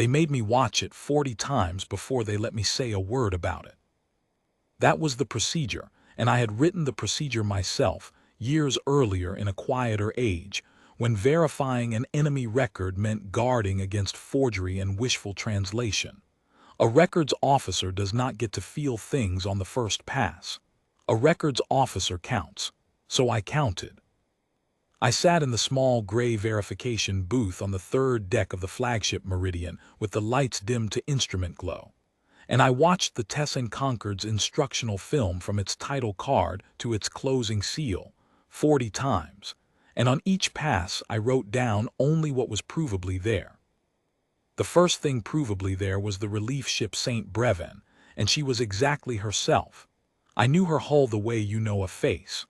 They made me watch it 40 times before they let me say a word about it. That was the procedure, and I had written the procedure myself years earlier in a quieter age, when verifying an enemy record meant guarding against forgery and wishful translation. A records officer does not get to feel things on the first pass. A records officer counts. So I counted. I sat in the small gray verification booth on the third deck of the flagship Meridian with the lights dimmed to instrument glow. And I watched the Tessin Concord's instructional film from its title card to its closing seal 40 times, and on each pass I wrote down only what was provably there. The first thing provably there was the relief ship St. Brevin, and she was exactly herself. I knew her hull the way you know a face.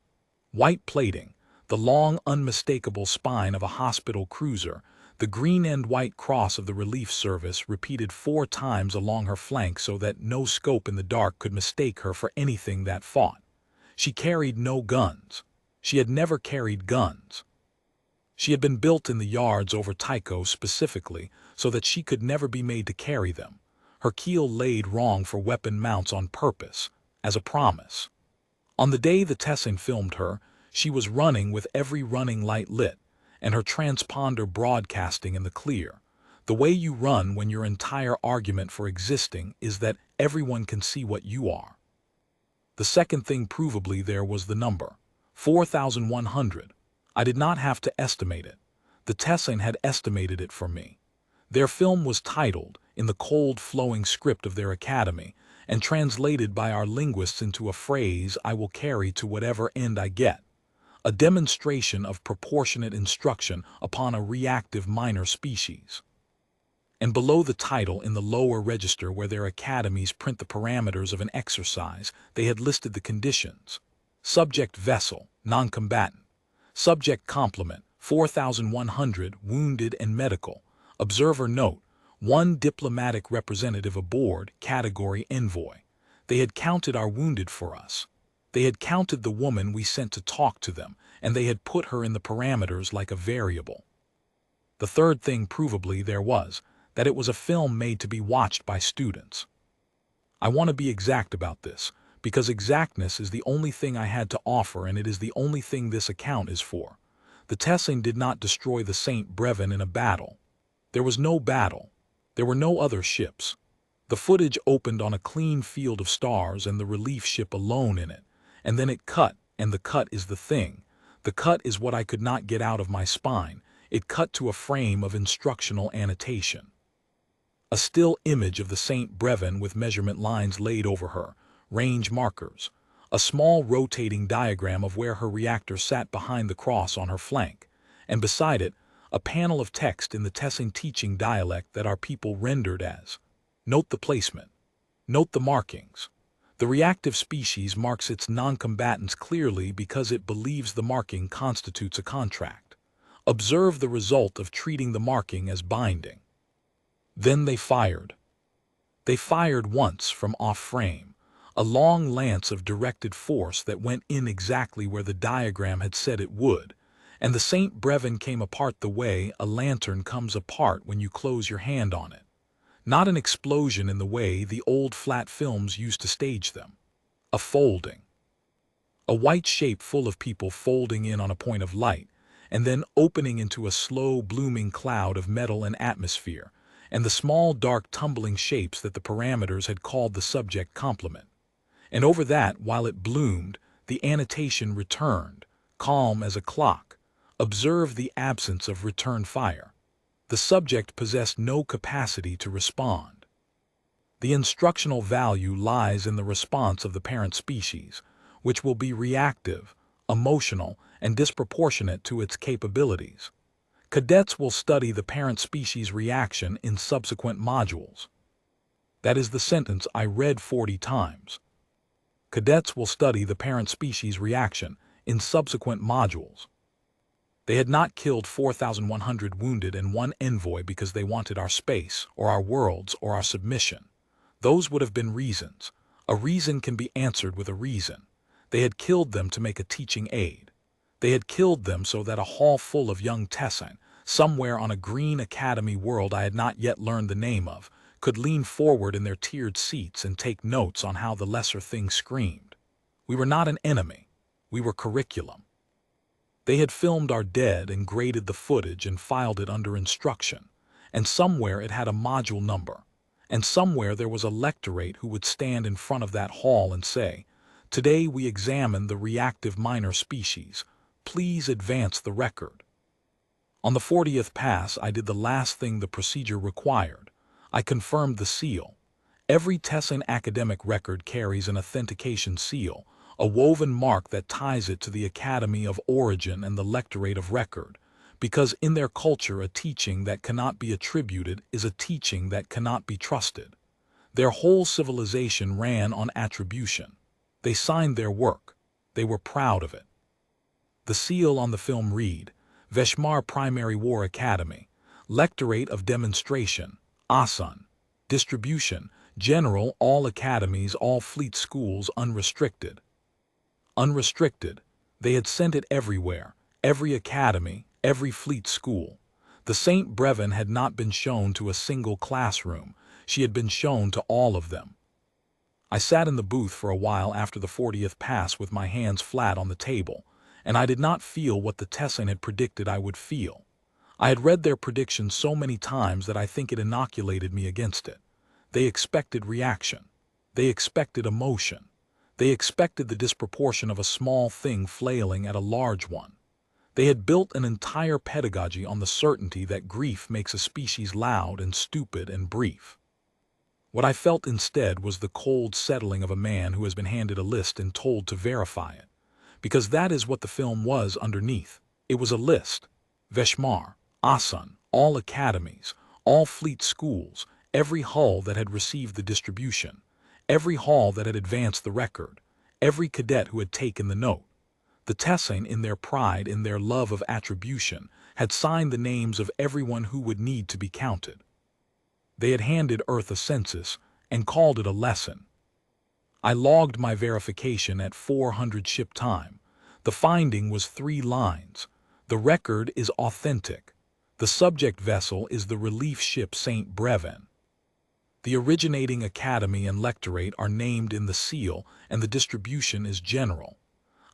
White plating, the long unmistakable spine of a hospital cruiser, the green and white cross of the relief service repeated 4 times along her flank so that no scope in the dark could mistake her for anything that fought. She carried no guns. She had never carried guns. She had been built in the yards over Tycho specifically so that she could never be made to carry them, her keel laid wrong for weapon mounts on purpose, as a promise. On the day the Tessin filmed her, she was running with every running light lit, and her transponder broadcasting in the clear. The way you run when your entire argument for existing is that everyone can see what you are. The second thing provably there was the number, 4,100. I did not have to estimate it. The Tessin had estimated it for me. Their film was titled, in the cold flowing script of their academy, and translated by our linguists into a phrase I will carry to whatever end I get. A demonstration of proportionate instruction upon a reactive minor species. And below the title in the lower register where their academies print the parameters of an exercise, they had listed the conditions. Subject vessel, non-combatant. Subject complement, 4,100, wounded and medical. Observer note, 1 diplomatic representative aboard, category envoy. They had counted our wounded for us. They had counted the woman we sent to talk to them, and they had put her in the parameters like a variable. The third thing provably there was, that it was a film made to be watched by students. I want to be exact about this, because exactness is the only thing I had to offer, and it is the only thing this account is for. The Tessin did not destroy the St. Brevin in a battle. There was no battle. There were no other ships. The footage opened on a clean field of stars and the relief ship alone in it. And then it cut, and the cut is the thing. The cut is what I could not get out of my spine. It cut to a frame of instructional annotation. A still image of the St. Brevin with measurement lines laid over her, range markers. A small rotating diagram of where her reactor sat behind the cross on her flank. And beside it, a panel of text in the Tessin teaching dialect that our people rendered as, note the placement. Note the markings. The reactive species marks its non-combatants clearly because it believes the marking constitutes a contract. Observe the result of treating the marking as binding. Then they fired. They fired once from off-frame, a long lance of directed force that went in exactly where the diagram had said it would, and the St. Brevin came apart the way a lantern comes apart when you close your hand on it. Not an explosion in the way the old flat films used to stage them. A folding. A white shape full of people folding in on a point of light, and then opening into a slow blooming cloud of metal and atmosphere, and the small dark tumbling shapes that the parameters had called the subject complement. And over that, while it bloomed, the annotation returned, calm as a clock. Observe the absence of return fire. The subject possessed no capacity to respond. The instructional value lies in the response of the parent species, which will be reactive, emotional, and disproportionate to its capabilities. Cadets will study the parent species' reaction in subsequent modules. That is the sentence I read 40 times. Cadets will study the parent species' reaction in subsequent modules. They had not killed 4,100 wounded and 1 envoy because they wanted our space, or our worlds, or our submission. Those would have been reasons. A reason can be answered with a reason. They had killed them to make a teaching aid. They had killed them so that a hall full of young Tessin, somewhere on a green academy world I had not yet learned the name of, could lean forward in their tiered seats and take notes on how the lesser thing screamed. We were not an enemy. We were curriculum. They had filmed our dead and graded the footage and filed it under instruction, and somewhere it had a module number, and somewhere there was a lectorate who would stand in front of that hall and say, "Today we examine the reactive minor species. Please advance the record." On the 40th pass, I did the last thing the procedure required. I confirmed the seal. Every Tessin academic record carries an authentication seal, a woven mark that ties it to the Academy of Origin and the Lectorate of Record, because in their culture a teaching that cannot be attributed is a teaching that cannot be trusted. Their whole civilization ran on attribution. They signed their work. They were proud of it. The seal on the film read, Veshmar Primary War Academy, Lectorate of Demonstration, Asan, Distribution, General, all academies, all fleet schools, unrestricted. Unrestricted. They had sent it everywhere, every academy, every fleet school. The St. Brevin had not been shown to a single classroom. She had been shown to all of them. I sat in the booth for a while after the 40th pass with my hands flat on the table, and I did not feel what the Tessin had predicted I would feel. I had read their prediction so many times that I think it inoculated me against it. They expected reaction. They expected emotion. They expected the disproportion of a small thing flailing at a large one. They had built an entire pedagogy on the certainty that grief makes a species loud and stupid and brief. What I felt instead was the cold settling of a man who has been handed a list and told to verify it. Because that is what the film was underneath. It was a list. Veshmar, Asan, all academies, all fleet schools, every hull that had received the distribution, every hall that had advanced the record, every cadet who had taken the note. The Tessin, in their pride, in their love of attribution, had signed the names of everyone who would need to be counted. They had handed Earth a census and called it a lesson. I logged my verification at 400 ship time. The finding was 3 lines. The record is authentic. The subject vessel is the relief ship St. Brevin. The originating academy and lectorate are named in the seal, and the distribution is general.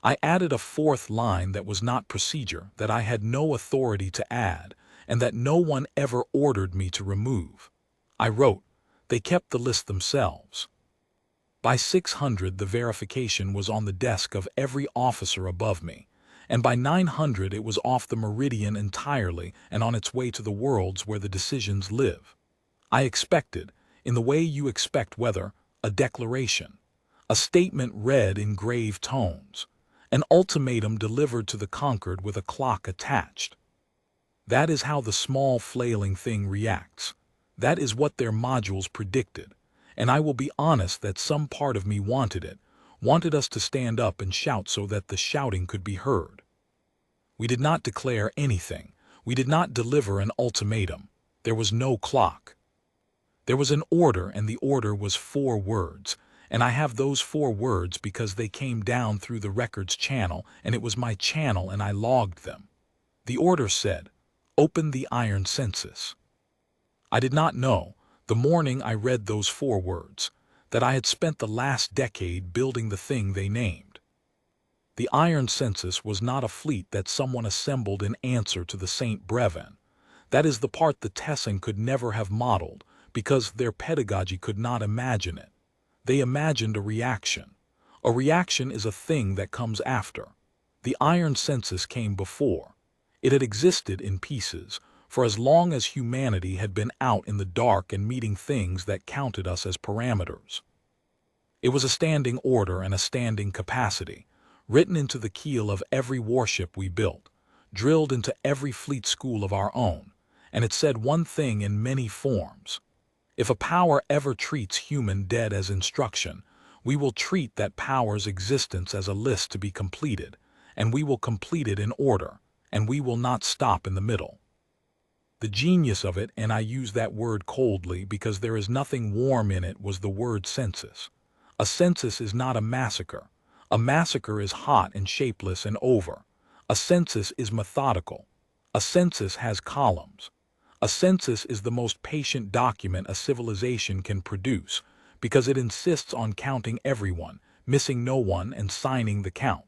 I added a 4th line that was not procedure, that I had no authority to add, and that no one ever ordered me to remove. I wrote, they kept the list themselves. By 600 the verification was on the desk of every officer above me, and by 900 it was off the meridian entirely and on its way to the worlds where the decisions live. I expected, in the way you expect weather, a declaration, a statement read in grave tones, an ultimatum delivered to the conquered with a clock attached. That is how the small flailing thing reacts. That is what their modules predicted, and I will be honest that some part of me wanted it, wanted us to stand up and shout so that the shouting could be heard. We did not declare anything. We did not deliver an ultimatum. There was no clock. There was an order, and the order was 4 words, and I have those 4 words because they came down through the records channel, and it was my channel, and I logged them. The order said, "Open the iron census." I did not know, the morning I read those 4 words, that I had spent the last decade building the thing they named. The iron census was not a fleet that someone assembled in answer to the St. Brevin. That is the part the Tessin could never have modeled, because their pedagogy could not imagine it. They imagined a reaction. A reaction is a thing that comes after. The iron census came before. It had existed in pieces, for as long as humanity had been out in the dark and meeting things that counted us as parameters. It was a standing order and a standing capacity, written into the keel of every warship we built, drilled into every fleet school of our own, and it said one thing in many forms. If a power ever treats human dead as instruction, we will treat that power's existence as a list to be completed, and we will complete it in order, and we will not stop in the middle. The genius of it, and I use that word coldly because there is nothing warm in it, was the word census. A census is not a massacre. A massacre is hot and shapeless and over. A census is methodical. A census has columns. A census is the most patient document a civilization can produce because it insists on counting everyone, missing no one, and signing the count.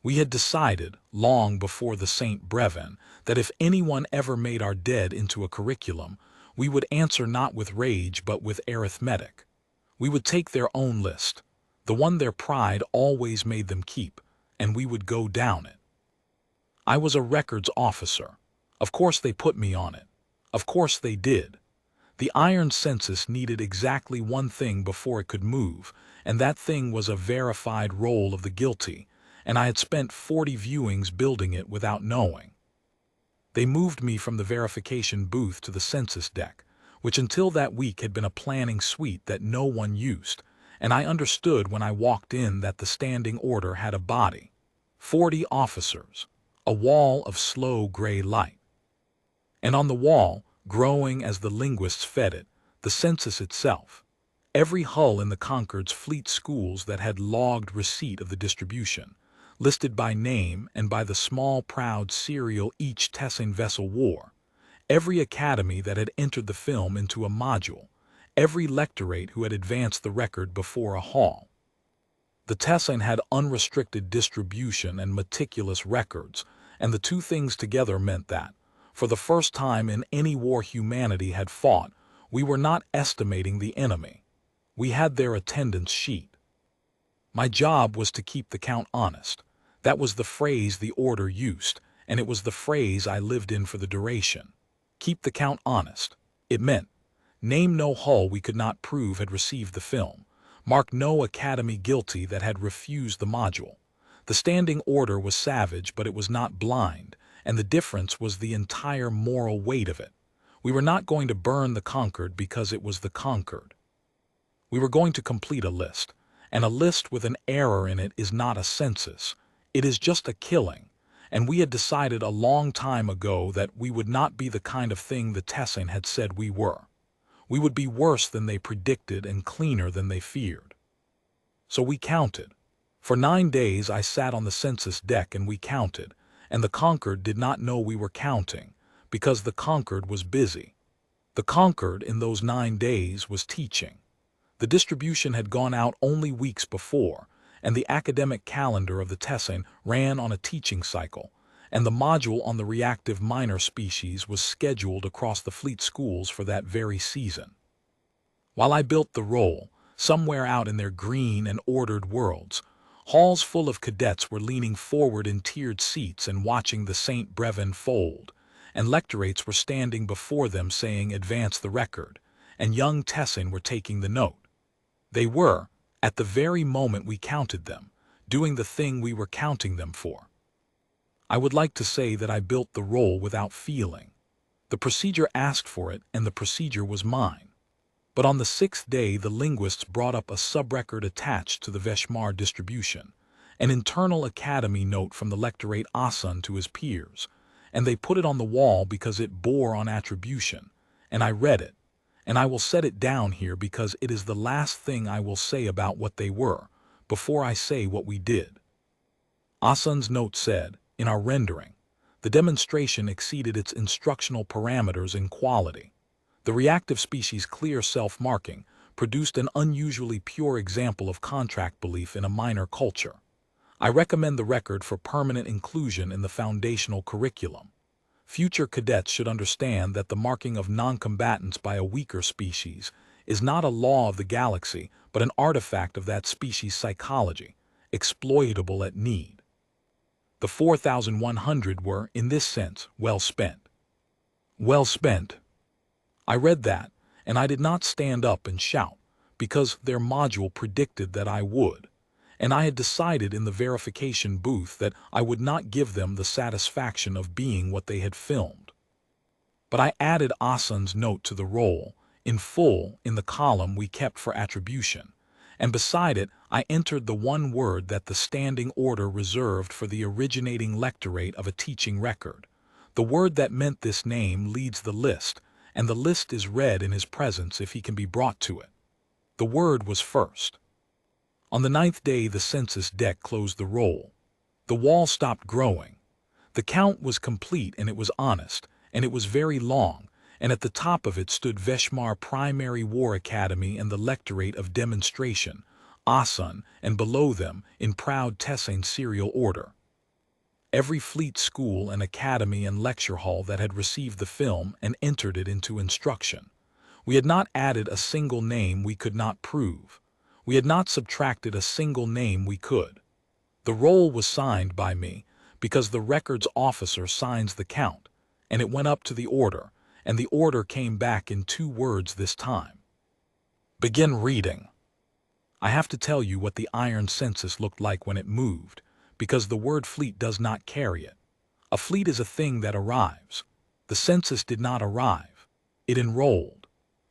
We had decided, long before the St. Brevin, that if anyone ever made our dead into a curriculum, we would answer not with rage but with arithmetic. We would take their own list, the one their pride always made them keep, and we would go down it. I was a records officer. Of course they put me on it. Of course they did. The iron census needed exactly one thing before it could move, and that thing was a verified roll of the guilty, and I had spent 40 viewings building it without knowing. They moved me from the verification booth to the census deck, which until that week had been a planning suite that no one used, and I understood when I walked in that the standing order had a body. 40 officers. A wall of slow gray light. And on the wall, growing as the linguists fed it, the census itself. Every hull in the Concord's fleet schools that had logged receipt of the distribution, listed by name and by the small proud serial each Tessin vessel wore. Every academy that had entered the film into a module. Every lectorate who had advanced the record before a hall. The Tessin had unrestricted distribution and meticulous records, and the two things together meant that, for the first time in any war humanity had fought, we were not estimating the enemy. We had their attendance sheet. My job was to keep the count honest. That was the phrase the order used, and it was the phrase I lived in for the duration. Keep the count honest. It meant, name no hull we could not prove had received the film. Mark no academy guilty that had refused the module. The standing order was savage, but it was not blind, and the difference was the entire moral weight of it. We were not going to burn the Concord because it was the Concord. We were going to complete a list, and a list with an error in it is not a census. It is just a killing, and we had decided a long time ago that we would not be the kind of thing the Tessin had said we were. We would be worse than they predicted and cleaner than they feared. So we counted. For 9 days I sat on the census deck and we counted, and the Concord did not know we were counting, because the Concord was busy. The Concord in those 9 days was teaching. The distribution had gone out only weeks before, and the academic calendar of the Tessin ran on a teaching cycle, and the module on the reactive minor species was scheduled across the fleet schools for that very season. While I built the roll, somewhere out in their green and ordered worlds, halls full of cadets were leaning forward in tiered seats and watching the St. Brevin fold, and lectorates were standing before them saying, "Advance the record," and young Tessin were taking the note. They were, at the very moment we counted them, doing the thing we were counting them for. I would like to say that I built the roll without feeling. The procedure asked for it, and the procedure was mine. But on the 6th day the linguists brought up a subrecord attached to the Veshmar distribution, an internal academy note from the lectorate Asan to his peers, and they put it on the wall because it bore on attribution, and I read it, and I will set it down here because it is the last thing I will say about what they were, before I say what we did. Asan's note said, in our rendering, the demonstration exceeded its instructional parameters in quality. The reactive species' clear self-marking produced an unusually pure example of contract belief in a minor culture. I recommend the record for permanent inclusion in the foundational curriculum. Future cadets should understand that the marking of non-combatants by a weaker species is not a law of the galaxy, but an artifact of that species' psychology, exploitable at need. The 4,100 were, in this sense, well spent. Well spent. I read that, and I did not stand up and shout, because their module predicted that I would, and I had decided in the verification booth that I would not give them the satisfaction of being what they had filmed. But I added Asan's note to the roll, in full in the column we kept for attribution, and beside it I entered the one word that the standing order reserved for the originating lectorate of a teaching record, the word that meant this name leads the list, and the list is read in his presence if he can be brought to it. The word was first. On the 9th day the census deck closed the roll. The wall stopped growing. The count was complete and it was honest, and it was very long, and at the top of it stood Veshmar Primary War Academy and the Lectorate of Demonstration, Asan, and below them, in proud Tessane serial order, every fleet school and academy and lecture hall that had received the film and entered it into instruction. We had not added a single name we could not prove. We had not subtracted a single name we could. The roll was signed by me, because the records officer signs the count, and it went up to the order, and the order came back in 2 words this time. Begin reading. I have to tell you what the iron census looked like when it moved, because the word fleet does not carry it. A fleet is a thing that arrives. The census did not arrive. It enrolled.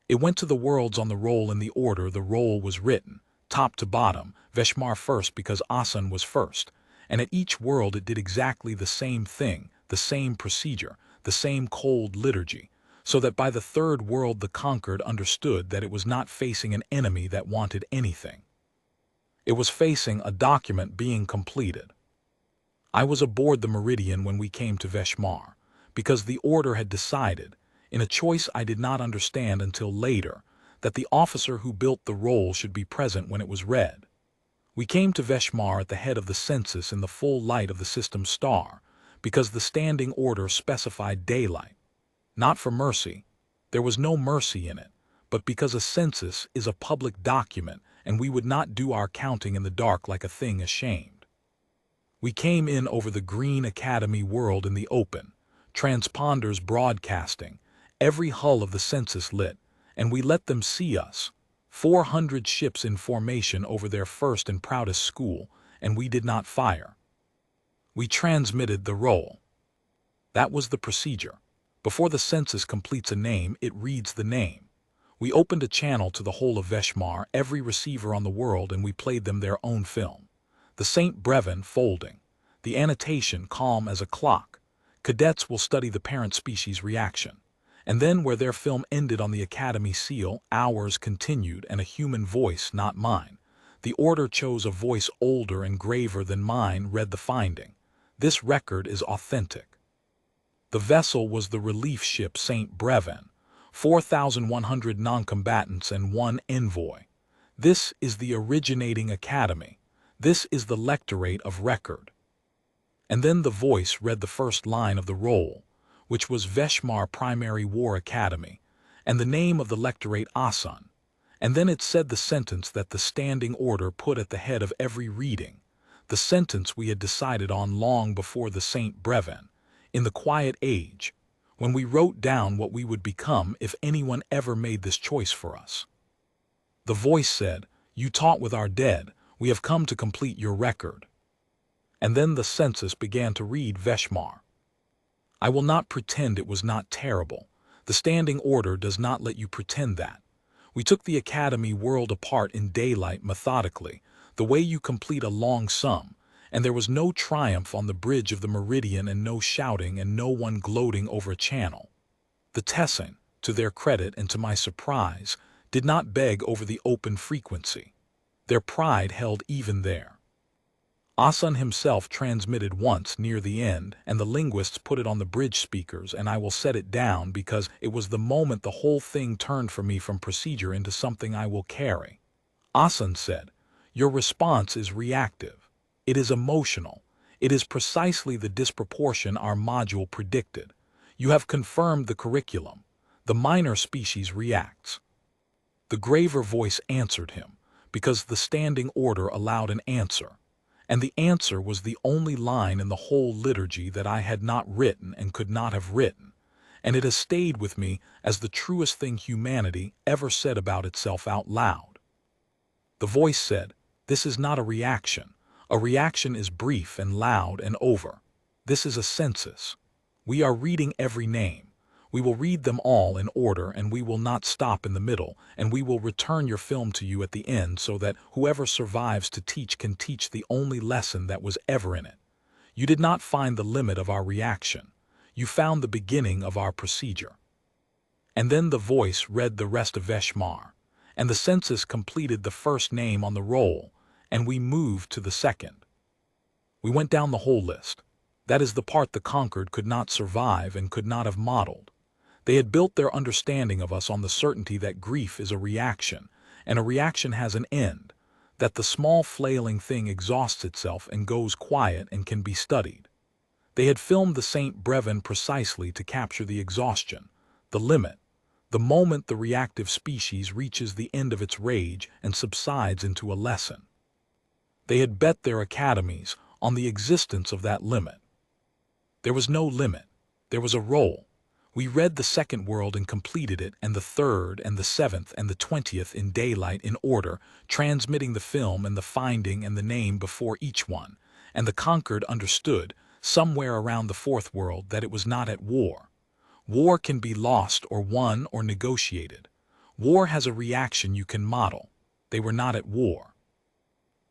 It went to the worlds on the roll in the order the roll was written, top to bottom, Veshmar first because Asan was first, and at each world it did exactly the same thing, the same procedure, the same cold liturgy, so that by the 3rd world the conquered understood that it was not facing an enemy that wanted anything. It was facing a document being completed. I was aboard the Meridian when we came to Veshmar, because the order had decided, in a choice I did not understand until later, that the officer who built the roll should be present when it was read. We came to Veshmar at the head of the census in the full light of the system star, because the standing order specified daylight. Not for mercy. There was no mercy in it, but because a census is a public document and we would not do our counting in the dark like a thing ashamed. We came in over the Green Academy world in the open, transponders broadcasting, every hull of the census lit, and we let them see us. 400 ships in formation over their first and proudest school, and we did not fire. We transmitted the roll. That was the procedure. Before the census completes a name, it reads the name. We opened a channel to the whole of Veshmar, every receiver on the world, and we played them their own film. The St. Brevin folding. The annotation calm as a clock. Cadets will study the parent species reaction. And then where their film ended on the Academy seal, ours continued, and a human voice, not mine. The order chose a voice older and graver than mine read the finding. This record is authentic. The vessel was the relief ship St. Brevin, 4,100 non-combatants and 1 envoy. This is the originating academy. This is the lectorate of record. And then the voice read the first line of the roll, which was Veshmar Primary War Academy, and the name of the lectorate Asan. And then it said the sentence that the standing order put at the head of every reading, the sentence we had decided on long before the St. Brevin, in the quiet age, when we wrote down what we would become if anyone ever made this choice for us. The voice said, "You taught with our dead, we have come to complete your record." And then the census began to read Veshmar. I will not pretend it was not terrible. The standing order does not let you pretend that. We took the academy world apart in daylight methodically, the way you complete a long sum, and there was no triumph on the bridge of the Meridian and no shouting and no one gloating over a channel. The Tessane, to their credit and to my surprise, did not beg over the open frequency. Their pride held even there. Asan himself transmitted once near the end, and the linguists put it on the bridge speakers, and I will set it down because it was the moment the whole thing turned for me from procedure into something I will carry. Asan said, "Your response is reactive. It is emotional. It is precisely the disproportion our module predicted. You have confirmed the curriculum. The minor species reacts." The graver voice answered him, because the standing order allowed an answer. And the answer was the only line in the whole liturgy that I had not written and could not have written, and it has stayed with me as the truest thing humanity ever said about itself out loud. The voice said, "This is not a reaction. A reaction is brief and loud and over. This is a census. We are reading every name. We will read them all in order, and we will not stop in the middle, and we will return your film to you at the end so that whoever survives to teach can teach the only lesson that was ever in it. You did not find the limit of our reaction. You found the beginning of our procedure." And then the voice read the rest of Veshmar, and the census completed the first name on the roll, and we moved to the second. We went down the whole list. That is the part the conquered could not survive and could not have modeled. They had built their understanding of us on the certainty that grief is a reaction, and a reaction has an end, that the small flailing thing exhausts itself and goes quiet and can be studied. They had filmed the St. Brevin precisely to capture the exhaustion, the limit, the moment the reactive species reaches the end of its rage and subsides into a lesson. They had bet their academies on the existence of that limit. There was no limit. There was a roll. We read the second world and completed it, and the third and the seventh and the 20th in daylight in order, transmitting the film and the finding and the name before each one, and the conquered understood, somewhere around the fourth world, that it was not at war. War can be lost or won or negotiated. War has a reaction you can model. They were not at war.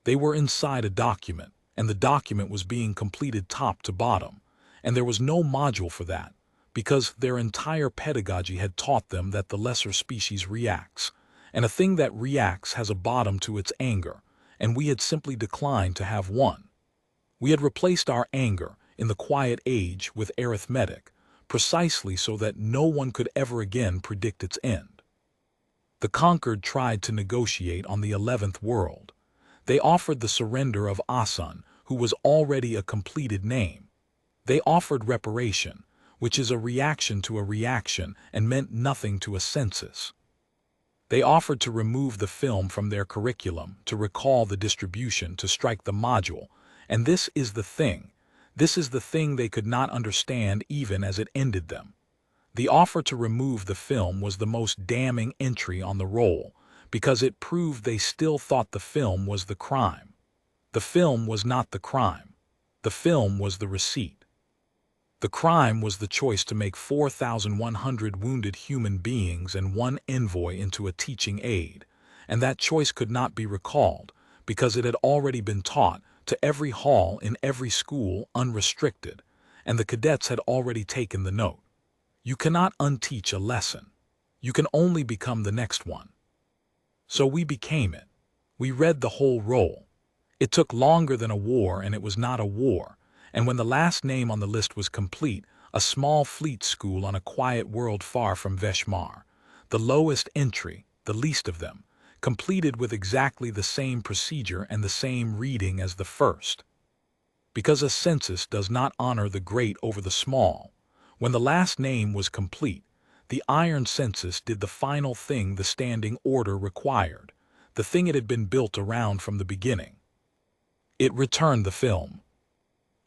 They were inside a document, and the document was being completed top to bottom, and there was no module for that, because their entire pedagogy had taught them that the lesser species reacts, and a thing that reacts has a bottom to its anger, and we had simply declined to have one. We had replaced our anger in the quiet age with arithmetic, precisely so that no one could ever again predict its end. The conquered tried to negotiate on the 11th world. They offered the surrender of Asan, who was already a completed name. They offered reparation, which is a reaction to a reaction and meant nothing to a census. They offered to remove the film from their curriculum, to recall the distribution, to strike the module, and this is the thing they could not understand even as it ended them. The offer to remove the film was the most damning entry on the roll, because it proved they still thought the film was the crime. The film was not the crime. The film was the receipt. The crime was the choice to make 4,100 wounded human beings and one envoy into a teaching aid, and that choice could not be recalled, because it had already been taught to every hall in every school unrestricted, and the cadets had already taken the note. You cannot unteach a lesson. You can only become the next one. So we became it. We read the whole roll. It took longer than a war, and it was not a war, and when the last name on the list was complete, a small fleet school on a quiet world far from Veshmar, the lowest entry, the least of them, completed with exactly the same procedure and the same reading as the first. Because a census does not honor the great over the small, when the last name was complete, the iron census did the final thing the standing order required, the thing it had been built around from the beginning. It returned the film.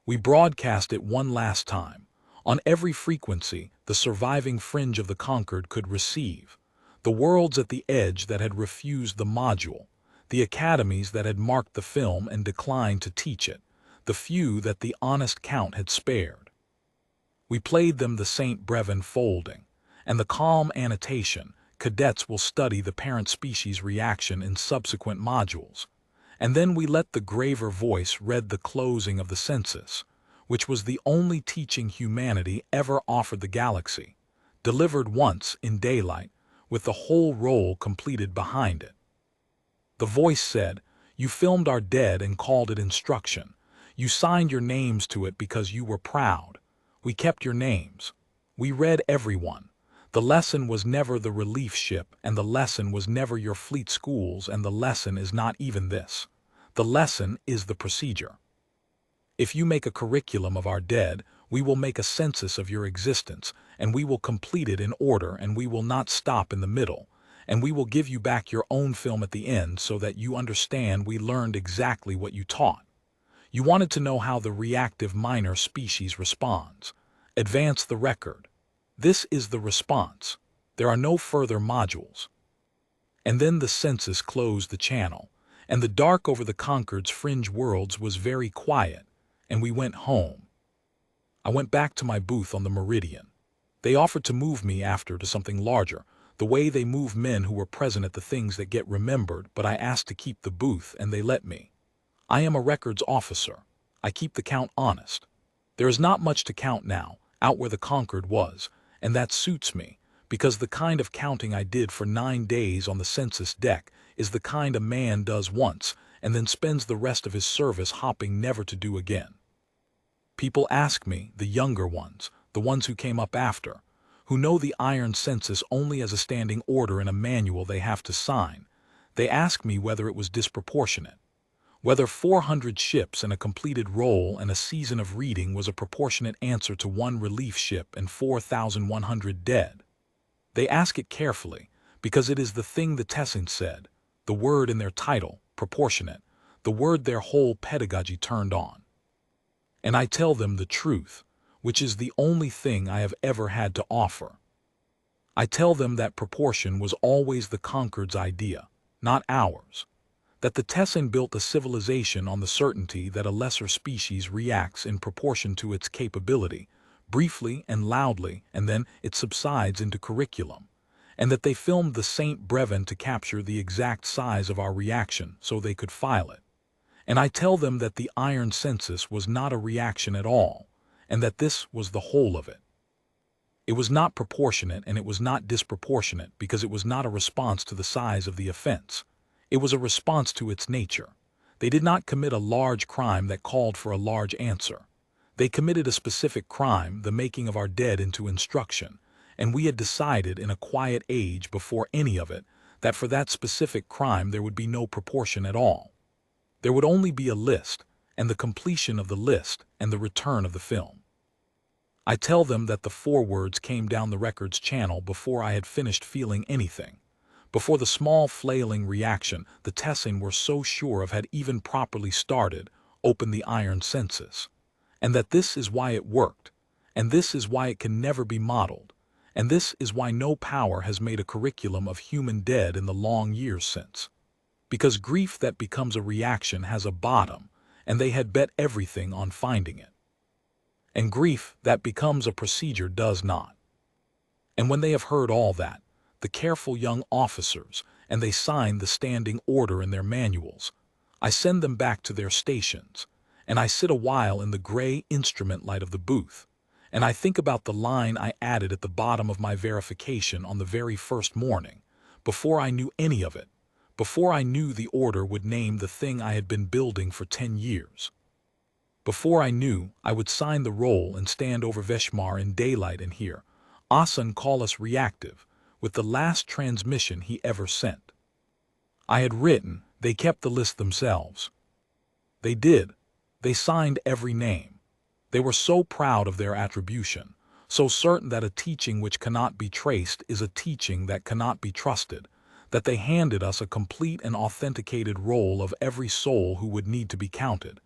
We broadcast it one last time. On every frequency, the surviving fringe of the conquered could receive. The worlds at the edge that had refused the module, the academies that had marked the film and declined to teach it, the few that the honest count had spared. We played them the St. Brevin folding, and the calm annotation, cadets will study the parent species reaction in subsequent modules. And then we let the graver voice read the closing of the census, which was the only teaching humanity ever offered the galaxy, delivered once in daylight, with the whole roll completed behind it. The voice said, "You filmed our dead and called it instruction. You signed your names to it because you were proud. We kept your names. We read everyone. The lesson was never the relief ship, and the lesson was never your fleet schools, and the lesson is not even this. The lesson is the procedure. If you make a curriculum of our dead, we will make a census of your existence, and we will complete it in order, and we will not stop in the middle, and we will give you back your own film at the end so that you understand we learned exactly what you taught. You wanted to know how the reactive minor species responds. Advance the record. This is the response. There are no further modules." And then the census closed the channel, and the dark over the conquered's fringe worlds was very quiet, and we went home. I went back to my booth on the Meridian. They offered to move me after to something larger, the way they move men who were present at the things that get remembered, but I asked to keep the booth, and they let me. I am a records officer. I keep the count honest. There is not much to count now, out where the conquered was, and that suits me, because the kind of counting I did for 9 days on the census deck is the kind a man does once, and then spends the rest of his service hopping never to do again. People ask me, the younger ones, the ones who came up after, who know the iron census only as a standing order in a manual they have to sign, they ask me whether it was disproportionate, whether 400 ships and a completed roll and a season of reading was a proportionate answer to one relief ship and 4,100 dead. They ask it carefully, because it is the thing the Tessin said, the word in their title, proportionate, the word their whole pedagogy turned on. And I tell them the truth, which is the only thing I have ever had to offer. I tell them that proportion was always the Concord's idea, not ours. That the Tessin built a civilization on the certainty that a lesser species reacts in proportion to its capability, briefly and loudly, and then it subsides into curriculum, and that they filmed the St. Brevin to capture the exact size of our reaction so they could file it. And I tell them that the iron census was not a reaction at all, and that this was the whole of it. It was not proportionate and it was not disproportionate because it was not a response to the size of the offense. It was a response to its nature. They did not commit a large crime that called for a large answer. They committed a specific crime, the making of our dead into instruction, and we had decided in a quiet age before any of it that for that specific crime there would be no proportion at all. There would only be a list, and the completion of the list, and the return of the film. I tell them that the forewords came down the record's channel before I had finished feeling anything. Before the small flailing reaction the Tessin were so sure of had even properly started, opened the iron census. And that this is why it worked, and this is why it can never be modeled, and this is why no power has made a curriculum of human dead in the long years since. Because grief that becomes a reaction has a bottom, and they had bet everything on finding it. And grief that becomes a procedure does not. And when they have heard all that, the careful young officers, and they sign the standing order in their manuals, I send them back to their stations, and I sit a while in the gray instrument light of the booth, and I think about the line I added at the bottom of my verification on the very first morning, before I knew any of it, before I knew the order would name the thing I had been building for 10 years. Before I knew, I would sign the roll and stand over Veshmar in daylight and hear Asan call us reactive, with the last transmission he ever sent. I had written, they kept the list themselves. They did. They signed every name. They were so proud of their attribution, so certain that a teaching which cannot be traced is a teaching that cannot be trusted, that they handed us a complete and authenticated roll of every soul who would need to be counted,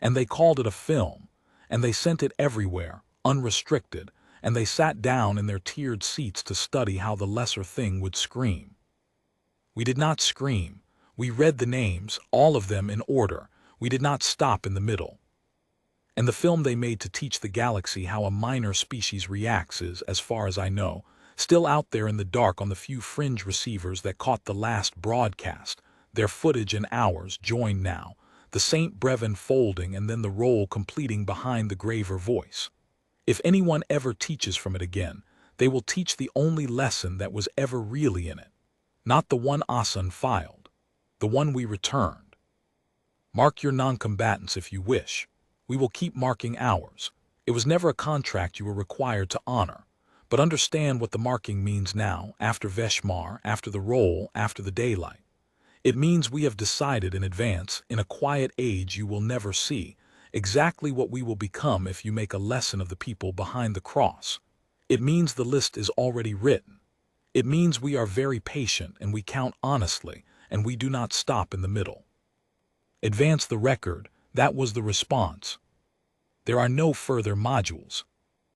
and they called it a film, and they sent it everywhere, unrestricted, and they sat down in their tiered seats to study how the lesser thing would scream. We did not scream. We read the names, all of them in order. We did not stop in the middle. And the film they made to teach the galaxy how a minor species reacts is, as far as I know, still out there in the dark on the few fringe receivers that caught the last broadcast, their footage and ours joined now, the St. Brevin folding and then the roll completing behind the graver voice. If anyone ever teaches from it again, they will teach the only lesson that was ever really in it, not the one Asan filed, the one we returned. Mark your non-combatants if you wish. We will keep marking ours. It was never a contract you were required to honor, but understand what the marking means now, after Veshmar, after the roll, after the daylight. It means we have decided in advance, in a quiet age you will never see, exactly what we will become if you make a lesson of the people behind the cross. It means the list is already written. It means we are very patient and we count honestly, and we do not stop in the middle. Advance the record, that was the response. There are no further modules.